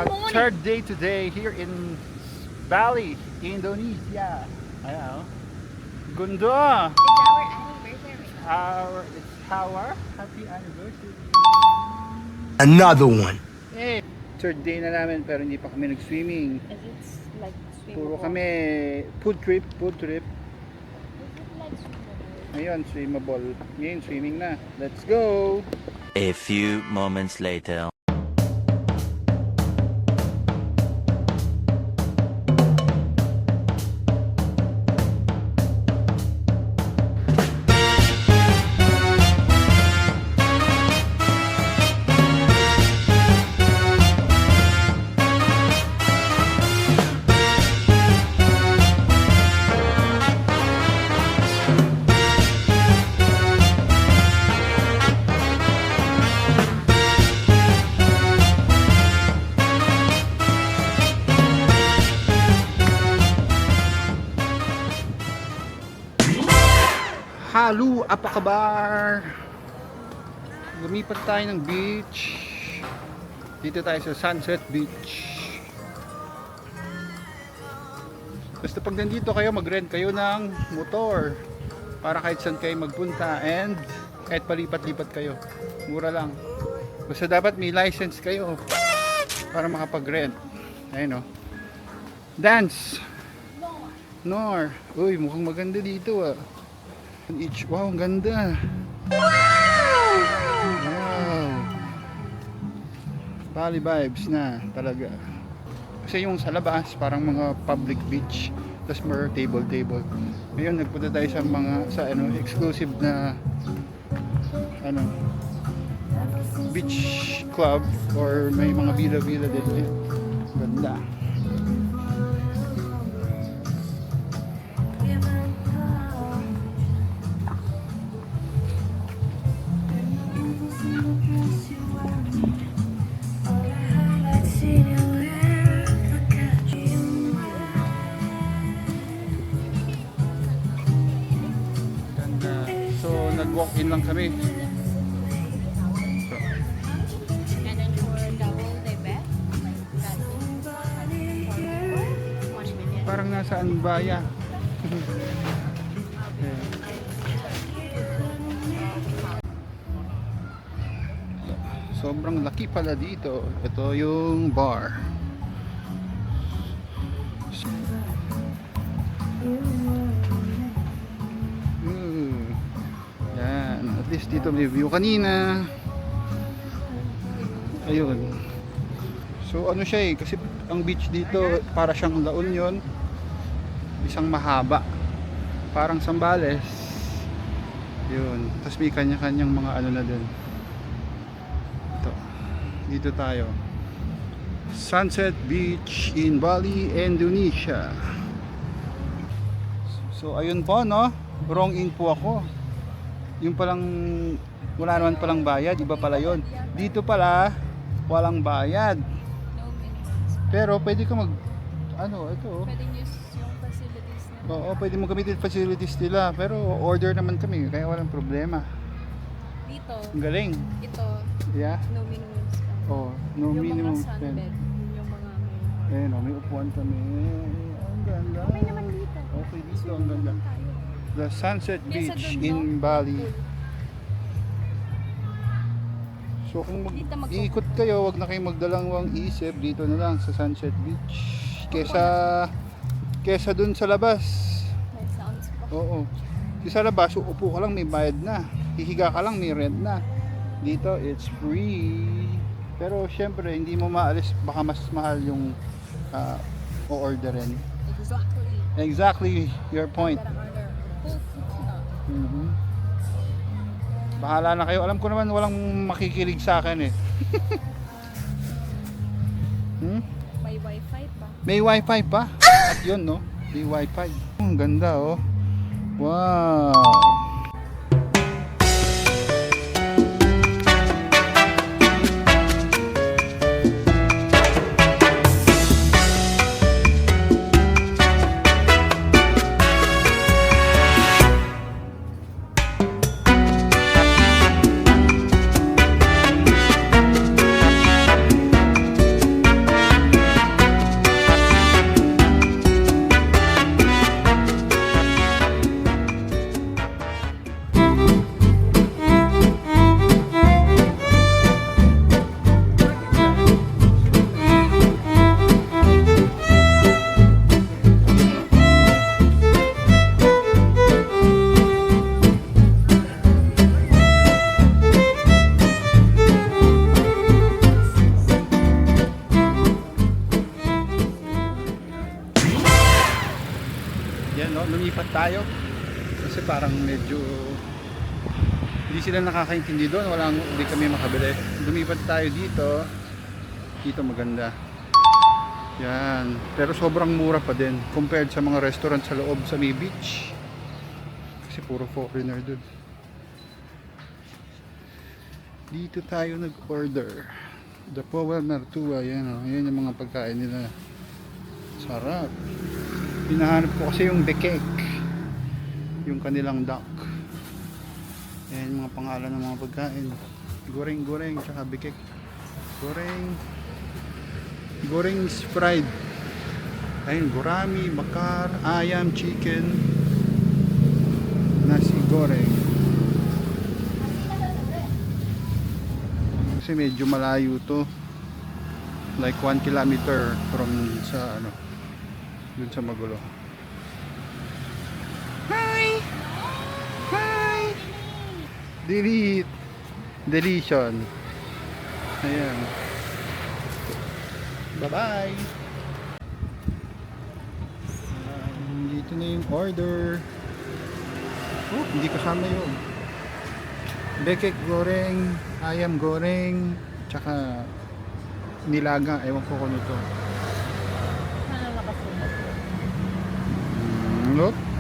Third day today here in Bali, Indonesia. Ayan, oh. Ganda! It's our happy anniversary. Another one. Hey, third day na namin pero hindi pa kami nag-swimming. Is it like swimmable? Puro kami food trip. Is it like swimmable? Ngayon, swimmable. Ngayon, swimming na. Let's go! A few moments later. Halo, apa kabar? Lumipat tayo ng beach. Dito tayo sa Sunset Beach. Basta pag nandito kayo, mag-rent kayo ng motor para kahit saan kayo magpunta and kahit palipat-lipat kayo. Mura lang. Basta dapat may license kayo para makapag-rent. Ayun, oh. Dance! Nor! Uy, mukhang maganda dito, ah. Each, wow, ang ganda. Wow. Bali vibes na talaga. Kasi yung sa labas parang mga public beach, tapos more table. Ngayon nagpunta tayo sa mga exclusive na beach club or may mga villa dito. Ganda. Nag-walk-in lang kami. So, And then for double the bed, that's for 1 million. parang nasaan baya. Sobrang laki pala dito. Ito yung bar. At least dito may view kanina. Ayun. So ano siya kasi ang beach dito para siyang La Union. Isang mahaba. Parang Zambales. Yun. Tapos may kanya-kanyang mga na dun. Ito. Dito tayo. Sunset Beach in Bali, Indonesia. So ayun po, no? Wrong in po ako. Yung palang wala naman palang bayad, iba pala yon. Dito pala walang bayad. Pero pwede ka ito. Pwede use yung facilities nila. Oo, pwede mo gamitin facilities nila, pero order naman kami kaya walang problema. Dito, Ang galing. ito, Yeah. no minimum spend. Oh, no Yung minimum mga spend. sunbed, yung mga may... Ayun, may upuan kami. Ang ganda. Okay naman dito. Okay dito, ang ganda. Tayo. The Sunset Yes, Beach sa in Dundo. Bali. So kung Dito mag- iikot kayo, wag na kayong magdalawang isip, dito na lang sa Sunset Beach. Kesa dun sa labas. May sounds pa. Oo. Sa labas, upo ka lang, may bayad na. Hihiga ka lang, may rent na. Dito, it's free. Pero syempre, hindi mo maalis, baka mas mahal yung o-orderin. Exactly your point. Bahala na kayo. Alam ko naman walang makikilig sa akin eh. May wifi pa. May wifi pa. At yun, no? May wifi. Ang ganda, oh. Wow. lumipat tayo. Kasi parang medyo hindi sila nakakaintindi doon. Hindi kami makabili. Lumipat tayo dito. Dito maganda. Yan. Pero sobrang mura pa din compared sa mga restaurant sa loob sa may beach. Kasi puro foreigner doon. Dito tayo nag-order. The Powell Martua. Yan o. Yan yung mga pagkain nila. Sarap. Hinahanap ko kasi yung bekek. Yung kanilang duck. Yan yung mga pangalan ng mga pagkain. Goreng-goreng tsaka bekek. Goreng fried. Ayun, gurami, bakar, ayam, chicken, nasi goreng. Kasi medyo malayo to. Like 1 kilometer from sa dun sa Magulo. Hi! Delete! Deletion. Ayan. Bye-bye! Dito na yung order. Oh, hindi kasama yun. Bekek goreng, ayam goreng, tsaka nilaga. Ewan ko kung ito. Ano nakasunod? Look.